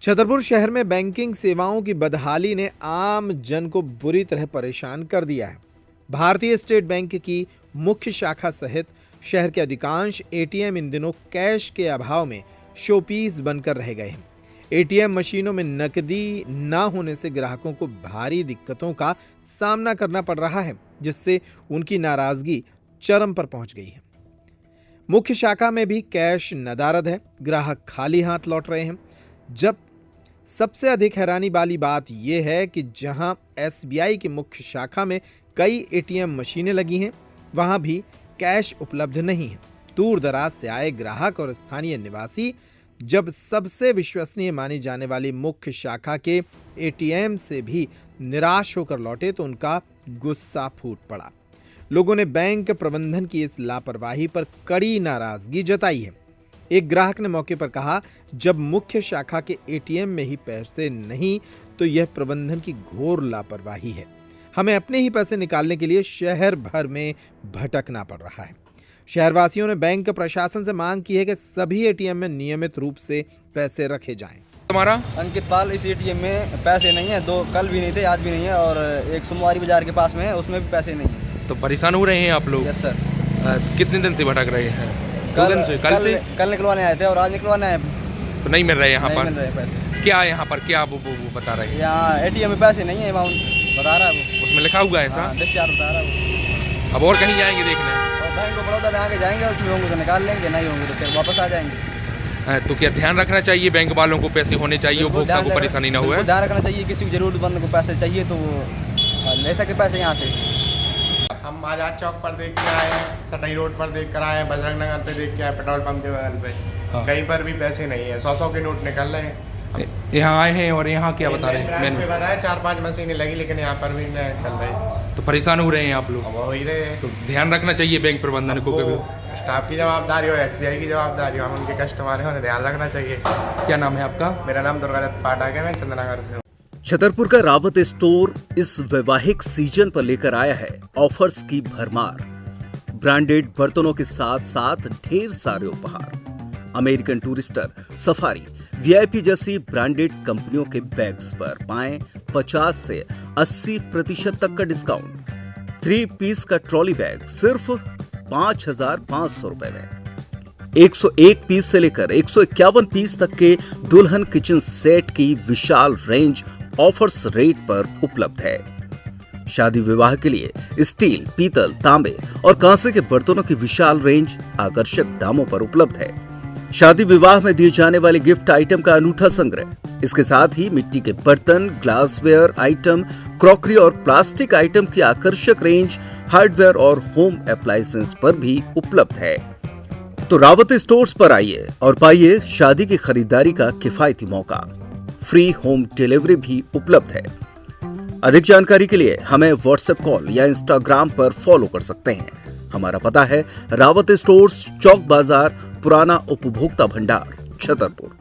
छतरपुर शहर में बैंकिंग सेवाओं की बदहाली ने आम जन को बुरी तरह परेशान कर दिया है। भारतीय स्टेट बैंक की मुख्य शाखा सहित शहर के अधिकांश एटीएम इन दिनों कैश के अभाव में शोपीस बनकर रह गए हैं। एटीएम मशीनों में नकदी न होने से ग्राहकों को भारी दिक्कतों का सामना करना पड़ रहा है, जिससे उनकी नाराजगी चरम पर पहुंच गई है। मुख्य शाखा में भी कैश नदारद है, ग्राहक खाली हाथ लौट रहे हैं। जब सबसे अधिक हैरानी वाली बात यह है कि जहां एसबीआई की मुख्य शाखा में कई एटीएम मशीनें लगी हैं, वहां भी कैश उपलब्ध नहीं है। दूर दराज से आए ग्राहक और स्थानीय निवासी जब सबसे विश्वसनीय मानी जाने वाली मुख्य शाखा के एटीएम से भी निराश होकर लौटे तो उनका गुस्सा फूट पड़ा। लोगों ने बैंक प्रबंधन की इस लापरवाही पर कड़ी नाराजगी जताई है। एक ग्राहक ने मौके पर कहा, जब मुख्य शाखा के एटीएम में ही पैसे नहीं तो यह प्रबंधन की घोर लापरवाही है। हमें अपने ही पैसे निकालने के लिए शहर भर में भटकना पड़ रहा है। शहरवासियों ने बैंक प्रशासन से मांग की है कि सभी एटीएम में नियमित रूप से पैसे रखे जाएं। हमारा अंकित पाल, इस एटीएम में पैसे नहीं है। दो कल भी नहीं थे, आज भी नहीं है, और एक सोमवारी बाजार के पास में है, उसमें भी पैसे नहीं है। तो परेशान हो रहे हैं आप लोग? Yes sir. कितने दिन से भटक रहे हैं? कल निकलवाने आए थे और आज निकलवाने आए। तो नहीं मिल रहे यहाँ नहीं पर? मिल रहे पैसे। क्या यहाँ पर क्या वो बता रहे हैं? यहाँ एटीएम में पैसे नहीं है, अमाउंट बता रहा है वो। उसमें लिखा हुआ है ऐसा? डिस्चार्ज बता रहा है वो। अब और कहीं जाएंगे देखने? और बैंक ऑफ बड़ौदा में आगे जाएंगे, उसमें होंगे तो निकाल लेंगे, नहीं होंगे तो फिर वापस आ जाएंगे। तो क्या ध्यान रखना चाहिए बैंक वालों को, पैसे होने चाहिए, उपभोक्ता को परेशानी ना हुए? ध्यान रखना चाहिए, किसी को जरूरतमंद को पैसे चाहिए तो वो ले सके पैसे यहाँ से। हम आजाद चौक पर देख के आए हैं, सटाई रोड पर देख कर आए हैं, बजरंग नगर पे देख के आए, पेट्रोल पंप के बगल पे। हाँ। कहीं पर भी पैसे नहीं है, 100 के नोट निकल रहे हैं। यहाँ आए हैं और यहाँ क्या बता रहे हैं? मैंने बताया 4-5 मशीनें लगी, लेकिन यहाँ पर भी नहीं चल रही। तो परेशान हो रहे हैं आप लोग? अब हो ही रहे हैं। तो ध्यान रखना चाहिए बैंक प्रबंधन को। स्टाफ की जवाबदारी और एसबीआई की जवाबदारी, हम उनके कस्टमर हैं, उन्हें ध्यान रखना चाहिए। क्या नाम है आपका? मेरा नाम दुर्गादत्त पाठक है, मैं चंद्रनगर से हूँ। छतरपुर का रावत स्टोर इस वैवाहिक सीजन पर लेकर आया है ऑफर्स की भरमार। ब्रांडेड बर्तनों के साथ साथ ढेर सारे उपहार। अमेरिकन टूरिस्टर, सफारी, वीआईपी जैसी ब्रांडेड कंपनियों के बैग्स पर पाएं 50 से 80% तक का डिस्काउंट। 3 पीस का ट्रॉली बैग सिर्फ 5,500 रुपए में। 101 पीस से लेकर 151 पीस तक के दुल्हन किचन सेट की विशाल रेंज ऑफर्स रेट पर उपलब्ध है। शादी विवाह के लिए स्टील, पीतल, तांबे और कांसे के बर्तनों की विशाल रेंज आकर्षक दामों पर उपलब्ध है। शादी विवाह में दिए जाने वाले गिफ्ट आइटम का अनूठा संग्रह। इसके साथ ही मिट्टी के बर्तन, ग्लासवेयर आइटम, क्रॉकरी और प्लास्टिक आइटम की आकर्षक रेंज हार्डवेयर और होम अप्लायंसेस पर भी उपलब्ध है। तो रावत स्टोर्स पर आइए और पाइए शादी की खरीदारी का किफायती मौका। फ्री होम डिलीवरी भी उपलब्ध है। अधिक जानकारी के लिए हमें व्हाट्सएप कॉल या इंस्टाग्राम पर फॉलो कर सकते हैं। हमारा पता है रावत स्टोर्स, चौक बाजार, पुराना उपभोक्ता भंडार, छतरपुर।